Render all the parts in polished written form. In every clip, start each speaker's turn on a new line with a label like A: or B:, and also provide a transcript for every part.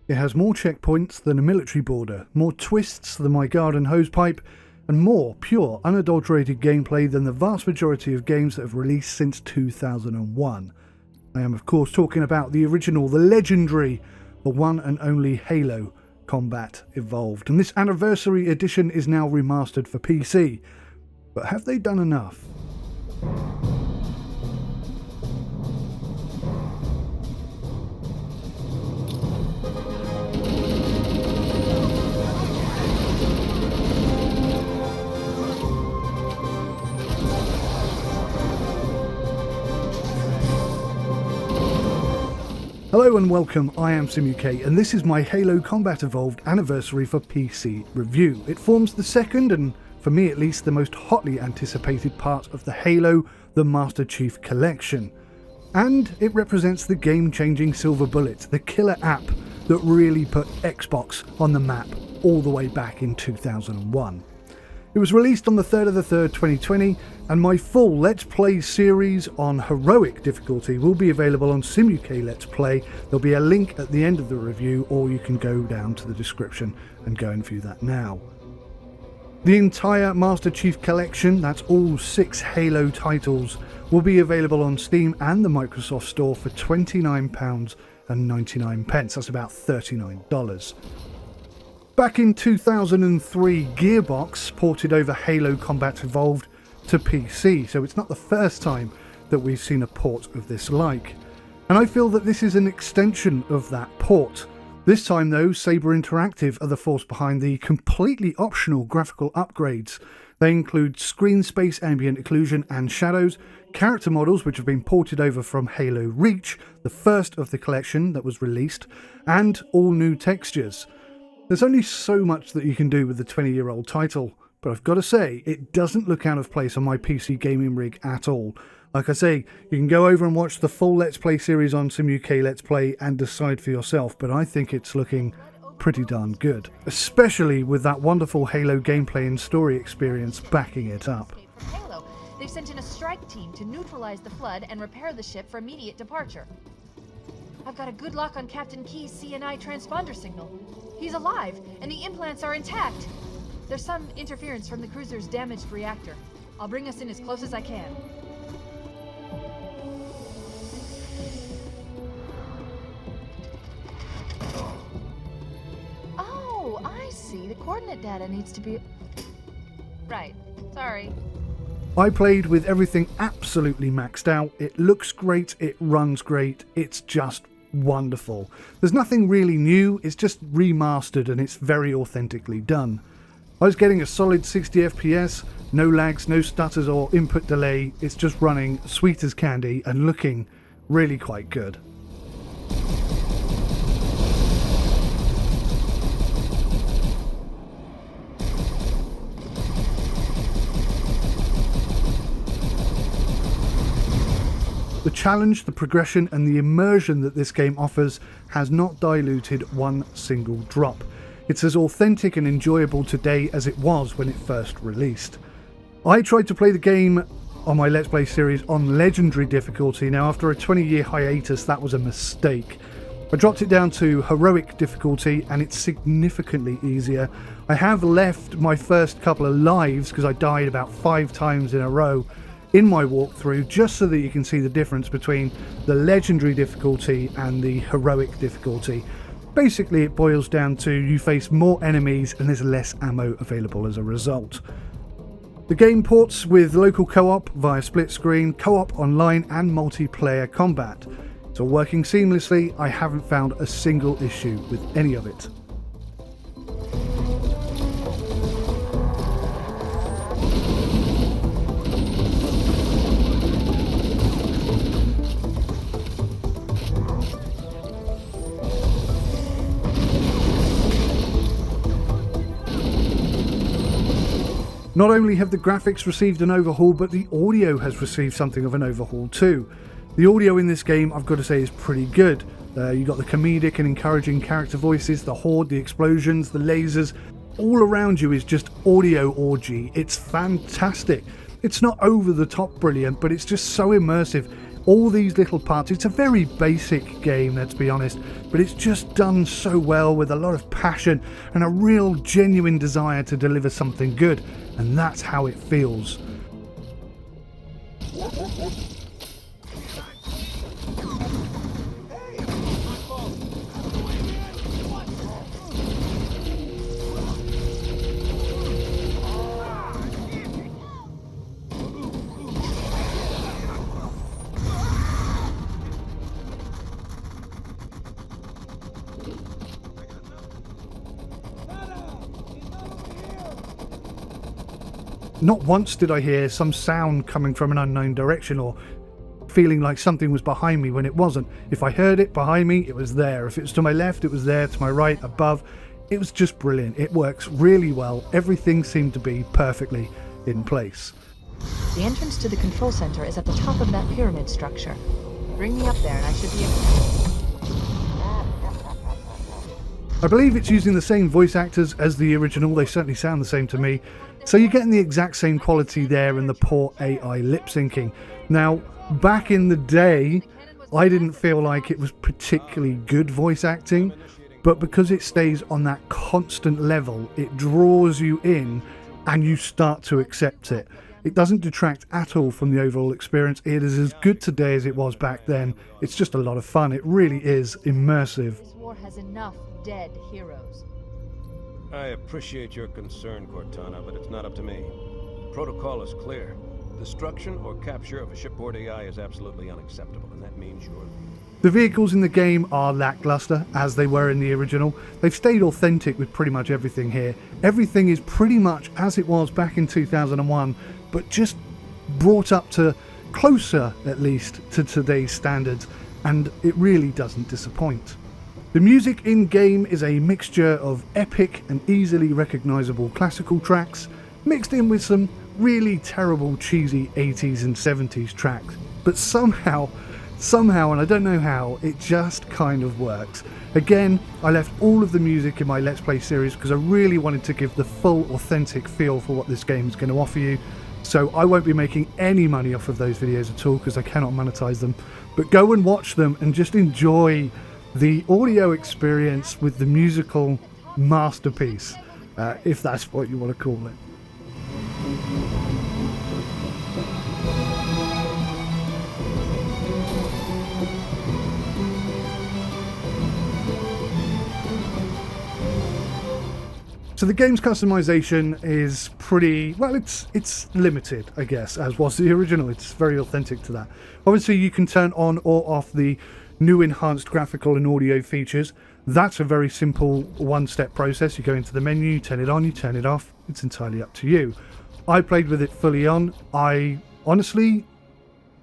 A: It has more checkpoints than a military border, more twists than my garden hosepipe, and more pure, unadulterated gameplay than the vast majority of games that have released since 2001. I am of course talking about the original, the legendary, the one and only Halo Combat Evolved. And this anniversary edition is now remastered for PC. But have they done enough? Hello and welcome, I am SimUK and this is my Halo Combat Evolved anniversary for PC review. It forms the second and, for me at least, the most hotly anticipated part of the Halo the Master Chief Collection. And it represents the game-changing silver bullet, the killer app that really put Xbox on the map all the way back in 2001. It was released on the 3rd of the 3rd, 2020, and my full Let's Play series on Heroic difficulty will be available on SimUK Let's Play. There'll be a link at the end of the review, or you can go down to the description and go and view that now. The entire Master Chief Collection, that's all 6 Halo titles, will be available on Steam and the Microsoft Store for £29.99. That's about $39. Back in 2003, Gearbox ported over Halo Combat Evolved to PC, so it's not the first time that we've seen a port of this like. And I feel that this is an extension of that port. This time though, Saber Interactive are the force behind the completely optional graphical upgrades. They include screen space ambient occlusion and shadows, character models which have been ported over from Halo Reach, the first of the collection that was released, and all new textures. There's only so much that you can do with the 20-year-old title, but I've got to say, it doesn't look out of place on my PC gaming rig at all. Like I say, you can go over and watch the full Let's Play series on SimUK Let's Play and decide for yourself, but I think it's looking pretty darn good, especially with that wonderful Halo gameplay and story experience backing it up.
B: Halo, they've sent in a strike team to neutralize the flood and repair the ship for immediate departure. I've got a good lock on Captain Key's CNI transponder signal. He's alive, and the implants are intact. There's some interference from the cruiser's damaged reactor. I'll bring us in as close as I can. Oh, I see. The coordinate data needs to be... Right. Sorry.
A: I played with everything absolutely maxed out. It looks great, it runs great, it's just wonderful. There's nothing really new, it's just remastered and it's very authentically done. I was getting a solid 60 FPS, no lags, no stutters or input delay, it's just running sweet as candy and looking really quite good. The challenge, the progression and the immersion that this game offers has not diluted one single drop. It's as authentic and enjoyable today as it was when it first released. I tried to play the game on my Let's Play series on Legendary difficulty. Now after a 20-year hiatus that was a mistake. I dropped it down to Heroic difficulty and it's significantly easier. I have left my first couple of lives because I died about 5 times in a row in my walkthrough, just so that you can see the difference between the Legendary difficulty and the Heroic difficulty. Basically it boils down to you face more enemies and there's less ammo available as a result. The game ports with local co-op via split screen, co-op online and multiplayer combat. It's all working seamlessly. I haven't found a single issue with any of it. Not only have the graphics received an overhaul, but the audio has received something of an overhaul too. The audio in this game, I've got to say, is pretty good. You got the comedic and encouraging character voices, the horde, the explosions, the lasers. All around you is just audio orgy. It's fantastic. It's not over the top brilliant, but it's just so immersive all these little parts. It's a very basic game, let's be honest, but it's just done so well with a lot of passion and a real genuine desire to deliver something good, and that's how it feels. Not once did I hear some sound coming from an unknown direction or feeling like something was behind me when it wasn't. If I heard it behind me, it was there. If it was to my left, it was there. To my right, above. It was just brilliant. It works really well. Everything seemed to be perfectly in place.
B: The entrance to the control center is at the top of that pyramid structure. Bring me up there and I should be able
A: I believe it's using the same voice actors as the original. They certainly sound the same to me. So you're getting the exact same quality there in the poor AI lip syncing. Now, back in the day, I didn't feel like it was particularly good voice acting, but because it stays on that constant level, it draws you in and you start to accept it. It doesn't detract at all from the overall experience. It is as good today as it was back then. It's just a lot of fun. It really is immersive.
B: This war has enough dead heroes.
C: I appreciate your concern, Cortana, but it's not up to me. The protocol is clear. Destruction or capture of a shipboard AI is absolutely unacceptable, and that means you're...
A: The vehicles in the game are lackluster, as they were in the original. They've stayed authentic with pretty much everything here. Everything is pretty much as it was back in 2001, but just brought up to closer, at least, to today's standards, and it really doesn't disappoint. The music in-game is a mixture of epic and easily recognisable classical tracks, mixed in with some really terrible cheesy 80s and 70s tracks. But somehow, and I don't know how, it just kind of works. Again, I left all of the music in my Let's Play series because I really wanted to give the full authentic feel for what this game is going to offer you. So I won't be making any money off of those videos at all because I cannot monetize them. But go and watch them and just enjoy the audio experience with the musical masterpiece, if that's what you want to call it. So the game's customization is pretty, well, it's limited, I guess, as was the original. It's very authentic to that. Obviously, you can turn on or off the new enhanced graphical and audio features. That's a very simple one-step process. You go into the menu, you turn it on, you turn it off. It's entirely up to you. I played with it fully on. I honestly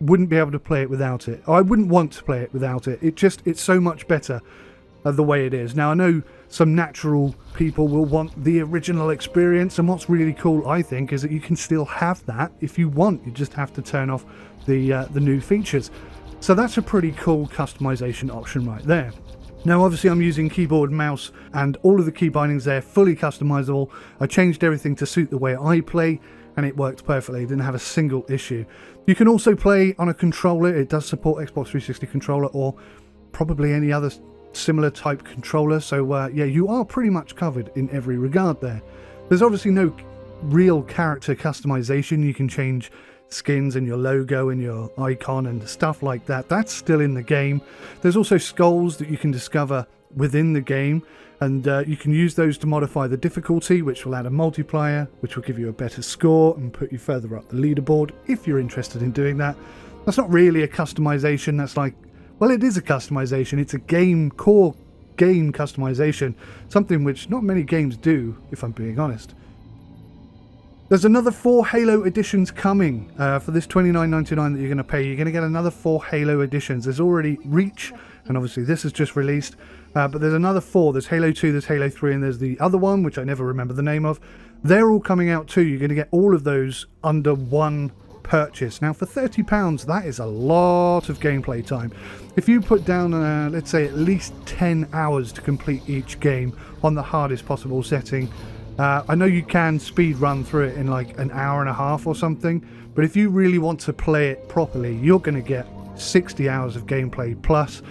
A: wouldn't be able to play it without it. I wouldn't want to play it without it. It's so much better the way it is. Now, I know some natural people will want the original experience, and what's really cool, I think, is that you can still have that if you want. You just have to turn off the new features. So that's a pretty cool customization option right there. Now, obviously, I'm using keyboard, mouse, and all of the key bindings there, fully customizable. I changed everything to suit the way I play, and it worked perfectly. Didn't have a single issue. You can also play on a controller. It does support Xbox 360 controller or probably any other similar type controller. So, yeah, you are pretty much covered in every regard there. There's obviously no real character customization. You can change skins and your logo and your icon and stuff like that. That's still in the game. There's also skulls that you can discover within the game, and you can use those to modify the difficulty, which will add a multiplier, which will give you a better score and put you further up the leaderboard if you're interested in doing that. That's not really a customization. That's like, well, it is a customization. It's a core game customization, something which not many games do, if I'm being honest. There's another 4 Halo editions coming for this $29.99 that you're going to pay. You're going to get another 4 Halo editions. There's already Reach, and obviously this is just released. But there's another 4. There's Halo 2, there's Halo 3, and there's the other one, which I never remember the name of. They're all coming out too. You're going to get all of those under one purchase. Now, for £30, that is a lot of gameplay time. If you put down, let's say, at least 10 hours to complete each game on the hardest possible setting, I know you can speed run through it in like an hour and a half or something, but if you really want to play it properly, you're going to get 60 hours of gameplay plus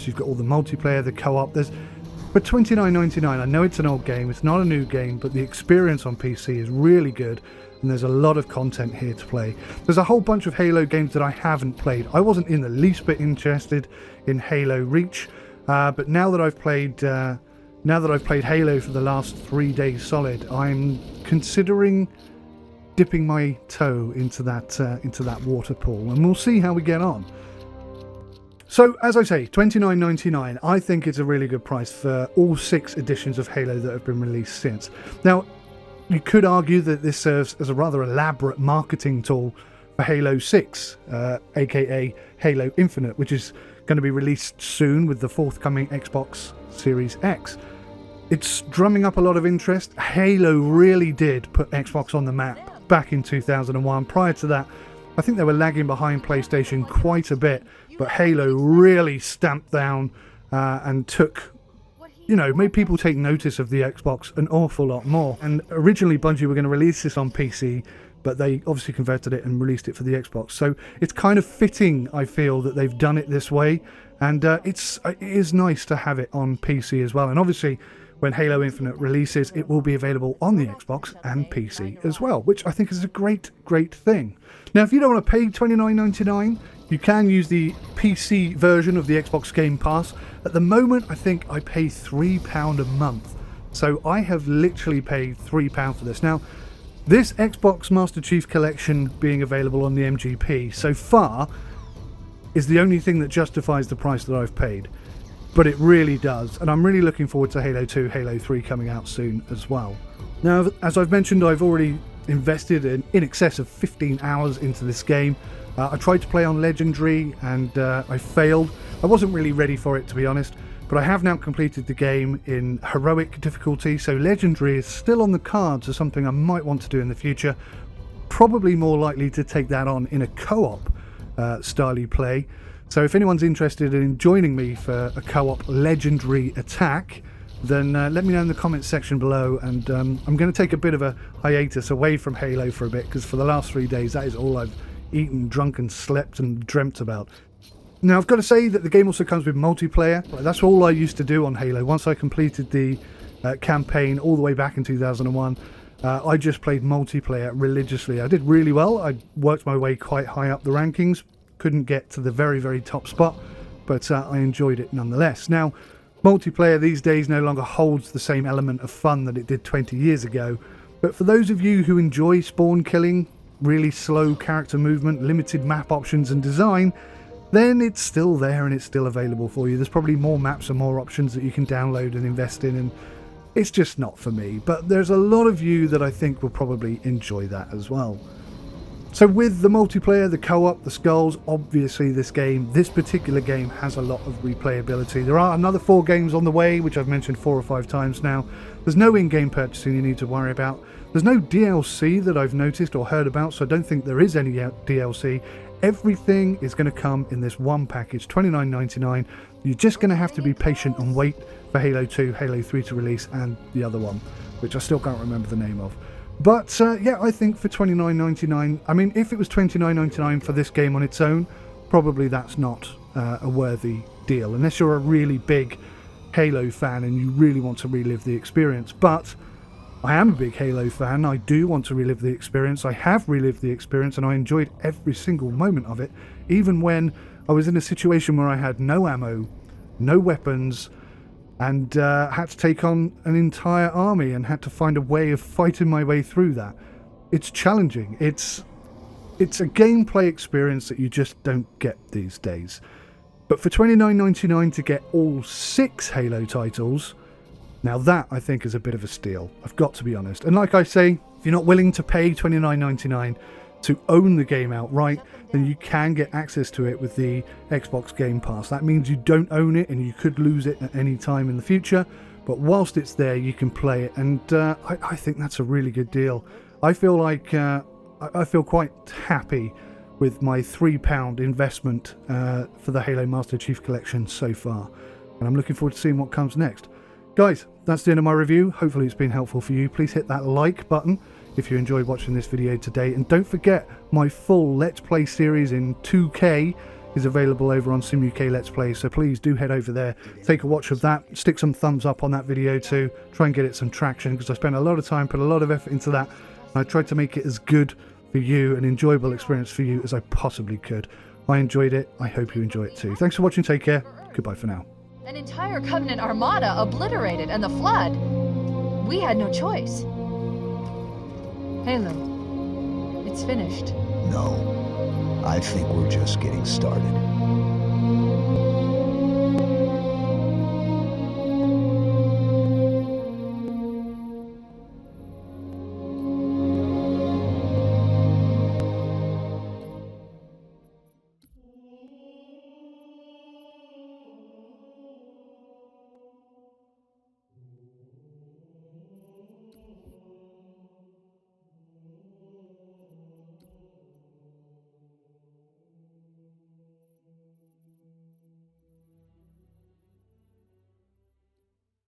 A: you've got all the multiplayer, the co-op. For $29.99, I know it's an old game, it's not a new game, but the experience on PC is really good, and there's a lot of content here to play. There's a whole bunch of Halo games that I haven't played. I wasn't in the least bit interested in Halo Reach, but now that I've played Halo for the last 3 days solid, I'm considering dipping my toe into that water pool, and we'll see how we get on. So, as I say, $29.99, I think it's a really good price for all 6 editions of Halo that have been released since. Now, you could argue that this serves as a rather elaborate marketing tool for Halo 6, aka Halo Infinite, which is going to be released soon with the forthcoming Xbox Series X. It's drumming up a lot of interest. Halo really did put Xbox on the map back in 2001. Prior to that, I think they were lagging behind PlayStation quite a bit, but Halo really stamped down and took, made people take notice of the Xbox an awful lot more. And originally Bungie were going to release this on PC, but they obviously converted it and released it for the Xbox. So it's kind of fitting, I feel, that they've done it this way. And it is nice to have it on PC as well. And obviously, when Halo Infinite releases, it will be available on the Xbox and PC as well, which I think is a great, great thing. Now, if you don't want to pay $29.99, you can use the PC version of the Xbox Game Pass. At the moment, I think I pay £3 a month. So I have literally paid £3 for this. Now, this Xbox Master Chief Collection being available on the MGP so far is the only thing that justifies the price that I've paid. But it really does, and I'm really looking forward to Halo 2, Halo 3 coming out soon as well. Now, as I've mentioned, I've already invested in excess of 15 hours into this game. I tried to play on Legendary and I failed. I wasn't really ready for it, to be honest, but I have now completed the game in heroic difficulty, so Legendary is still on the cards as something I might want to do in the future. Probably more likely to take that on in a co-op style play. So if anyone's interested in joining me for a co-op Legendary attack, then let me know in the comments section below, and I'm going to take a bit of a hiatus away from Halo for a bit, because for the last 3 days that is all I've eaten, drunk and slept and dreamt about. Now, I've got to say that the game also comes with multiplayer. That's all I used to do on Halo. Once I completed the campaign all the way back in 2001, I just played multiplayer religiously. I did really well. I worked my way quite high up the rankings. Couldn't get to the very, very top spot, but I enjoyed it nonetheless. Now, multiplayer these days no longer holds the same element of fun that it did 20 years ago, but for those of you who enjoy spawn killing, really slow character movement, limited map options and design, then it's still there and it's still available for you. There's probably more maps and more options that you can download and invest in, and it's just not for me, but there's a lot of you that I think will probably enjoy that as well. So with the multiplayer, the co-op, the skulls, obviously this particular game has a lot of replayability. There are another 4 games on the way, which I've mentioned 4 or 5 times now. There's no in-game purchasing you need to worry about. There's no DLC that I've noticed or heard about, so I don't think there is any DLC. Everything is going to come in this one package, $29.99. You're just going to have to be patient and wait for Halo 2, Halo 3 to release, and the other one, which I still can't remember the name of. But yeah, I think for $29.99, I mean, if it was $29.99 for this game on its own, probably that's not a worthy deal, unless you're a really big Halo fan and you really want to relive the experience. But I am a big Halo fan, I do want to relive the experience, I have relived the experience, and I enjoyed every single moment of it, even when I was in a situation where I had no ammo, no weapons, and had to take on an entire army and had to find a way of fighting my way through that. It's challenging. It's a gameplay experience that you just don't get these days. But for $29.99 to get all 6 Halo titles, now that I think is a bit of a steal. I've got to be honest. And like I say, if you're not willing to pay $29.99 to own the game outright, then you can get access to it with the Xbox Game Pass. That means you don't own it and you could lose it at any time in the future, but whilst it's there you can play it, and I think that's a really good deal. I feel like I feel quite happy with my £3 investment for the Halo Master Chief Collection so far, and I'm looking forward to seeing what comes next. Guys, that's the end of my review. Hopefully it's been helpful for you. Please hit that like button if you enjoyed watching this video today, and don't forget my full Let's Play series in 2K is available over on Sim UK Let's Play, so please do head over there, take a watch of that, stick some thumbs up on that video too, try and get it some traction, because I spent a lot of time, put a lot of effort into that, and I tried to make it as good for you, an enjoyable experience for you as I possibly could. I enjoyed it, I hope you enjoy it too. Thanks for watching, take care, goodbye for now.
B: An entire Covenant armada obliterated, and the Flood. We had no choice. Halo, it's finished.
D: No, I think we're just getting started.